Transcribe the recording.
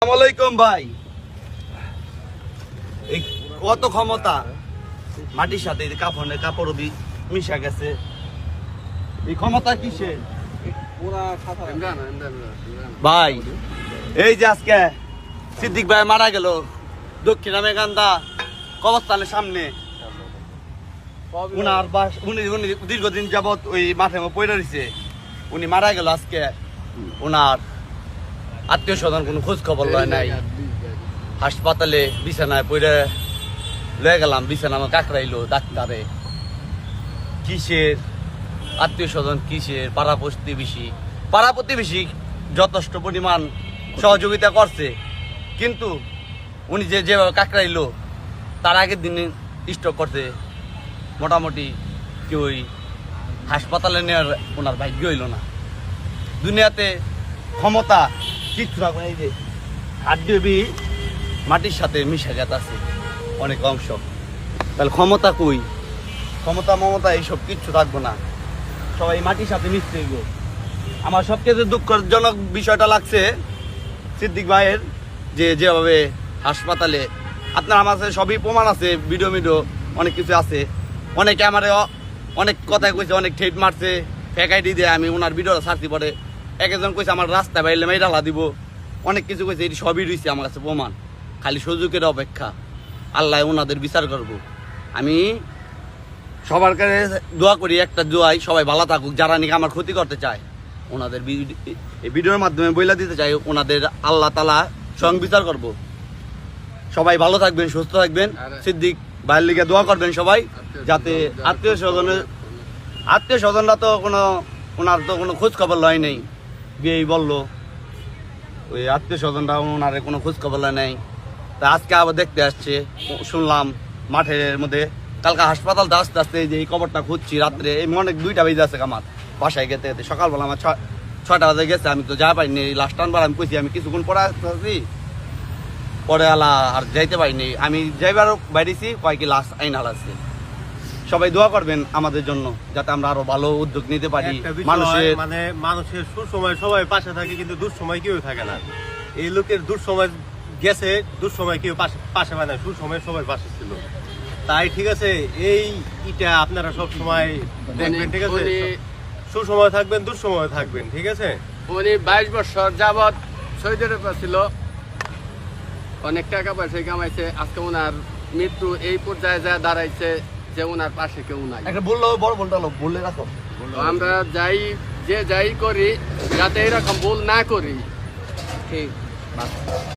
আসসালামাইকুম ভাই। এই কত ক্ষমতা মাটির সাথে কাফনের কাপড় মিশা গেছে, এই ক্ষমতা কিসের ভাই? এই যে আজকে সিদ্দিক ভাই মারা গেল দক্ষিণ আমেরিকান্দা কবরস্থানের সামনে। উনি দীর্ঘদিন যাবৎ ওই মাঠে পড়ে রয়েছে। উনি মারা গেল আজকে। ওনার আত্মীয় স্বজন কোনো খোঁজ খবর লয় নাই। হাসপাতালে বিছানায় পড়ে লয়ে গেলাম, বিছানা আমার কাকড়াইলো ডাক্তারে। কিসের আত্মীয় স্বজন, কিসের পাড়া প্রতিবেশী যথেষ্ট পরিমাণ সহযোগিতা করছে, কিন্তু উনি যেভাবে কাকড়াইলো তার আগের দিনে স্ট্রোক করছে। মোটামুটি কেউ হাসপাতালে নেওয়ার ওনার ভাগ্য হইল না। দুনিয়াতে ক্ষমতা কিচ্ছু থাকবে না। এই যে হাড্ডি মাটির সাথে মিশে গেছে অনেক অংশ, তাহলে ক্ষমতা কই? ক্ষমতা মমতা এইসব কিচ্ছু থাকবো না, সবাই মাটির সাথে মিশতে গো। আমার সবচেয়ে দুঃখজনক বিষয়টা লাগছে সিদ্দিক ভাইয়ের, যেভাবে হাসপাতালে আপনার আমার কাছে সবই প্রমাণ আছে, ভিডিও অনেক কিছু আছে। অনেকে আমার অনেক কথা কইছে, অনেক ঠেট মারছে, ফেক আইডি দিয়ে আমি ওনার ভিডিওটা ছাড়তে পারে। একজন কইছে আমার রাস্তায় বাইরে মেয়েডালা দিব, অনেক কিছু কইছে। এটি সবই রয়েছে আমার কাছে প্রমাণ, খালি সুযোগের অপেক্ষা। আল্লাহ ওনাদের বিচার করব। আমি সবার কাছে দোয়া করি, একটা দোয়াই, সবাই ভালো থাকুক। যারা নাকি আমার ক্ষতি করতে চায় ওনাদের এই ভিডিওর মাধ্যমে বইলা দিতে চাই, ওনাদের আল্লাহ তাআলা স্বয়ং বিচার করব। সবাই ভালো থাকবেন, সুস্থ থাকবেন। সিদ্দিক ভাইয়ের লিগে দোয়া করবেন সবাই, যাতে আত্মীয় স্বজনরা তো ওনার তো কোনো খোঁজ খবর লয় নেই। বিয়েই বললো ওই আত্মীয় স্বজনরা ওনার কোনো খোঁজ খবর লয় নাই। তা আজকে আবার দেখতে আসছে, শুনলাম মাঠের মধ্যে। কালকে হাসপাতালটা আস্তে আস্তে যে এই কবরটা খুঁজছি রাত্রে, এই অনেক 2টা বেজে আছে আমার বাসায় গেতে গেতে। সকালবেলা আমার 6টা বাজে গেছে, আমি তো যা পাইনি। লাস্ট টানবার আমি কইছি আমি কিছুক্ষণ পরে আসতেছি, পরে আলা আর যাইতে পারিনি। আমি যাইবার বাইরেছি, কয়েকটি লাশ আইন হালাচ্ছে। সবাই দোয়া করবেন আমাদের জন্য, যাতে আমরা আরো ভালো উদ্যোগ নিতে পারি। মানুষের সুসময় সবাই পাশে থাকে, কিন্তু দুঃসময় কেউ থাকে না। এই লোকের দুঃসময় গেছে, দুঃসময় কেউ পাশে পায় না, সুসময় সবাই পাশে ছিল। তাই ঠিক আছে, এইটা আপনারা সব সময় দেখবেন, ঠিক আছে? সুসময় থাকবেন, দুঃসময় থাকবেন, ঠিক আছে? উনি 22 বছর যাবৎ সৌদি আরবে ছিল, অনেক টাকা পয়সা কামাইছে। আজকে ওনার মৃত্যু এই পর্যায়ে যা দাঁড়াইছে যে ওনার পাশে কেউ নাই। একটা বললো বড় বলটা বললে রাখো। আমরা যাই করি যাতে এরকম ভুল না করি। ঠিক।